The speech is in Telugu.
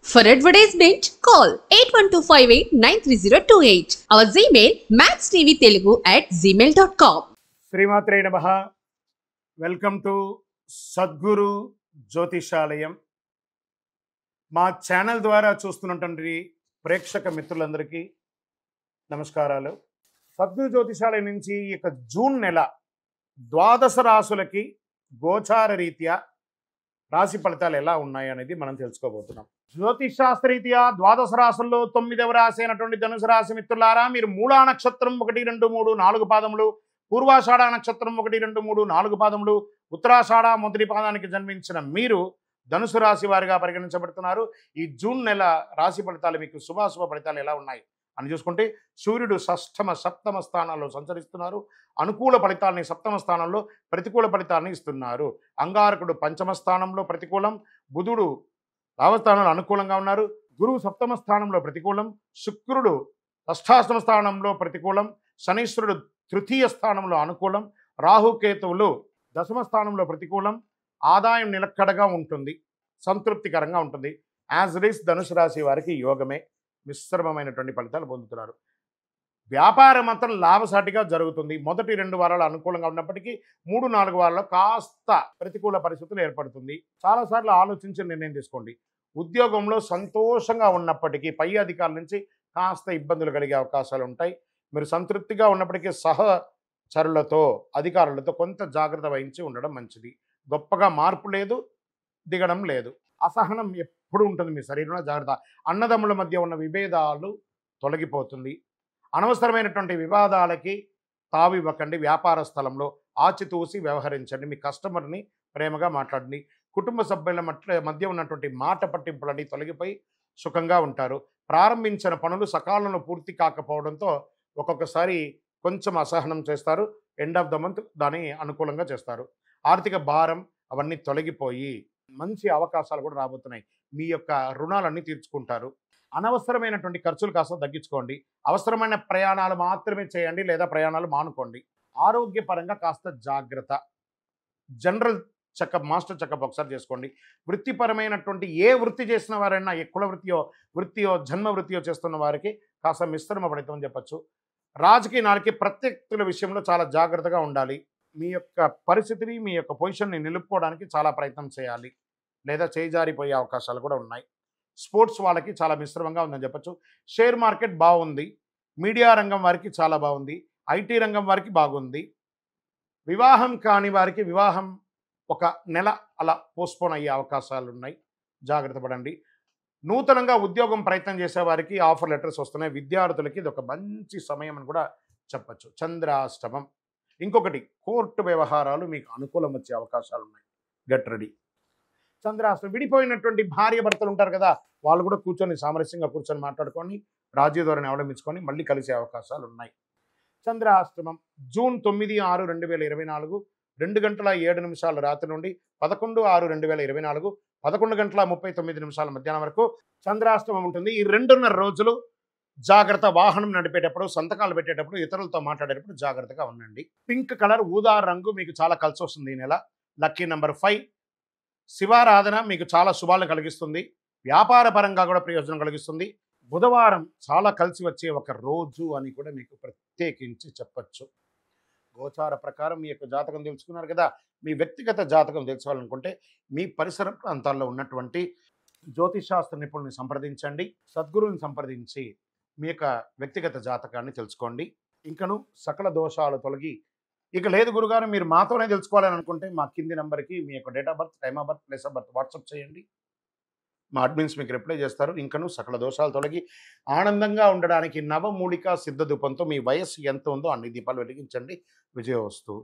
For advertisement, call 8125893028. Our Gmail maxtvtelugu@gmail.com. శ్రీమాత్రే నమః. Welcome to Sadguru Jyothishalayam. మా ఛానల్ ద్వారా చూస్తున్నటువంటి ప్రేక్షక మిత్రులందరికీ నమస్కారాలు. సద్గురు జ్యోతిషాలయం నుంచి ఈ యొక్క జూన్ నెల ద్వాదశ రాశులకి గోచార రీత్యా రాశి ఫలితాలు ఎలా ఉన్నాయి అనేది మనం తెలుసుకోబోతున్నాం. జ్యోతిష్ శాస్త్రరీత్యా ద్వాదశ రాశుల్లో 9వ రాశి అయినటువంటి ధనుసు రాశి మిత్రులారా, మీరు మూలా నక్షత్రం 1, 2, 3, 4 పాదములు, పూర్వాషాఢ నక్షత్రం 1, 2, 3, 4 పాదములు, ఉత్తరాషాఢ మొదటి పాదానికి జన్మించిన మీరు ధనుసు రాశి వారిగా పరిగణించబడుతున్నారు. ఈ జూన్ నెల రాశి ఫలితాలు మీకు శుభాశుభ ఫలితాలు ఎలా ఉన్నాయి అని చూసుకుంటే, సూర్యుడు షష్ఠమ సప్తమ స్థానాల్లో సంచరిస్తున్నారు. అనుకూల ఫలితాలని సప్తమ స్థానంలో, ప్రతికూల ఫలితాలను ఇస్తున్నారు. అంగారకుడు పంచమ స్థానంలో ప్రతికూలం, బుధుడు లాభస్థానంలో అనుకూలంగా ఉన్నారు. గురువు సప్తమ స్థానంలో ప్రతికూలం, శుక్రుడు అష్టాష్టమ స్థానంలో ప్రతికూలం, శనీశ్వరుడు తృతీయ స్థానంలో అనుకూలం, రాహుకేతువులు దశమ స్థానంలో ప్రతికూలం. ఆదాయం నిలకడగా ఉంటుంది, సంతృప్తికరంగా ఉంటుంది. యాజ్ ఇట్ ఈస్ ధనుసు రాశి వారికి యోగమే, మిశ్రమమైనటువంటి ఫలితాలు పొందుతున్నారు. వ్యాపారం మాత్రం లాభసాటిగా జరుగుతుంది. మొదటి 2 వారాలు అనుకూలంగా ఉన్నప్పటికీ 3, 4 వారాల్లో కాస్త ప్రతికూల పరిస్థితులు ఏర్పడుతుంది. చాలాసార్లు ఆలోచించి నిర్ణయం తీసుకోండి. ఉద్యోగంలో సంతోషంగా ఉన్నప్పటికీ పై అధికారుల నుంచి కాస్త ఇబ్బందులు కలిగే అవకాశాలు ఉంటాయి. మీరు సంతృప్తిగా ఉన్నప్పటికీ సహచరులతో, అధికారులతో కొంత జాగ్రత్త వహించి ఉండడం మంచిది. గొప్పగా మార్పు లేదు, దిగడం లేదు. అసహనం ఎప్పుడు ఉంటుంది మీ శరీరంలో, జాగ్రత్త. అన్నదమ్ముల మధ్య ఉన్న విభేదాలు తొలగిపోతుంది. అనవసరమైనటువంటి వివాదాలకి తావివ్వకండి. వ్యాపార స్థలంలో ఆచితూసి వ్యవహరించండి. మీ కస్టమర్ని ప్రేమగా మాట్లాడండి. కుటుంబ సభ్యుల మధ్య ఉన్నటువంటి మాట పట్టింపులన్నీ తొలగిపోయి సుఖంగా ఉంటారు. ప్రారంభించిన పనులు సకాలంలో పూర్తి కాకపోవడంతో ఒక్కొక్కసారి కొంచెం అసహనం చేస్తారు. ఎండ్ ఆఫ్ ద మంత్ దాన్ని అనుకూలంగా చేస్తారు. ఆర్థిక భారం అవన్నీ తొలగిపోయి మంచి అవకాశాలు కూడా రాబోతున్నాయి. మీ యొక్క రుణాలన్నీ తీర్చుకుంటారు. అనవసరమైనటువంటి ఖర్చులు కాస్త తగ్గించుకోండి. అవసరమైన ప్రయాణాలు మాత్రమే చేయండి, లేదా ప్రయాణాలు మానుకోండి. ఆరోగ్యపరంగా కాస్త జాగ్రత్త. జనరల్ చెకప్, మాస్టర్ చెకప్ ఒకసారి చేసుకోండి. వృత్తిపరమైనటువంటి ఏ వృత్తి చేసిన వారైనా, ఏ కుల వృత్తియో జన్మ వృత్తియో చేస్తున్న వారికి కాస్త మిశ్రమ ఫలితం అని చెప్పచ్చు. రాజకీయ నాయకులకి ప్రత్యర్థుల విషయంలో చాలా జాగ్రత్తగా ఉండాలి. మీ యొక్క పరిస్థితిని, మీ యొక్క పొజిషన్ని నిలుపుకోవడానికి చాలా ప్రయత్నం చేయాలి, లేదా చేజారిపోయే అవకాశాలు కూడా ఉన్నాయి. స్పోర్ట్స్ వాళ్ళకి చాలా మిశ్రమంగా ఉందని చెప్పచ్చు. షేర్ మార్కెట్ బాగుంది. మీడియా రంగం వారికి చాలా బాగుంది. ఐటీ రంగం వారికి బాగుంది. వివాహం కాని వారికి వివాహం ఒక నెల అలా పోస్ట్పోన్ అయ్యే అవకాశాలు ఉన్నాయి, జాగ్రత్త పడండి. నూతనంగా ఉద్యోగం ప్రయత్నం చేసే వారికి ఆఫర్ లెటర్స్ వస్తున్నాయి. విద్యార్థులకి ఇది ఒక మంచి సమయం అని కూడా చెప్పచ్చు. చంద్రాష్టమం. ఇంకొకటి, కోర్టు వ్యవహారాలు మీకు అనుకూలం వచ్చే అవకాశాలు ఉన్నాయి. Get ready. చంద్రాష్టమం. విడిపోయినటువంటి భార్య భర్తలు ఉంటారు కదా, వాళ్ళు కూడా సామరస్యంగా కూర్చొని మాట్లాడుకొని రాజీ ధోరణి అవలంబించుకొని మళ్ళీ కలిసే అవకాశాలు ఉన్నాయి. చంద్రాష్టమం జూన్ 9, 6, 2024 2:07 రాత్రి నుండి 11, 6, 2024 11:39 మధ్యాహ్నం వరకు చంద్రాష్టమం ఉంటుంది. ఈ 2.5 రోజులు జాగ్రత్త. వాహనం నడిపేటప్పుడు, సంతకాలు పెట్టేటప్పుడు, ఇతరులతో మాట్లాడేటప్పుడు జాగ్రత్తగా ఉండండి. పింక్ కలర్, ఊదా రంగు మీకు చాలా కలిసి వస్తుంది ఈ నెల. Lucky number 5. శివారాధన మీకు చాలా శుభాలను కలిగిస్తుంది. వ్యాపార పరంగా కూడా ప్రయోజనం కలిగిస్తుంది. బుధవారం చాలా కలిసి వచ్చే ఒక రోజు అని కూడా మీకు ప్రత్యేకించి చెప్పచ్చు. గోచార ప్రకారం మీ యొక్క జాతకం తెలుసుకున్నారు కదా. మీ వ్యక్తిగత జాతకం తెలుసుకోవాలనుకుంటే మీ పరిసర ప్రాంతాల్లో ఉన్నటువంటి జ్యోతిషాస్త్ర నిపుణుల్ని సంప్రదించండి. సద్గురువుని సంప్రదించి మీ యొక్క వ్యక్తిగత జాతకాన్ని తెలుసుకోండి. ఇంకను సకల దోషాలు తొలగి, ఇక లేదు గురుగారు మీరు మాతోనే తెలుసుకోవాలని అనుకుంటే మా కింది నెంబర్కి మీ యొక్క date of birth, time of birth, place of birth WhatsApp చేయండి. మా అడ్మిన్స్ మీకు రిప్లై చేస్తారు. ఇంకను సకల దోషాలు తొలగి ఆనందంగా ఉండడానికి నవమూలిక సిద్ధ ధూపంతో మీ వయస్సు ఎంత ఉందో అన్ని దీపాలు వెలిగించండి. విజయోస్తు.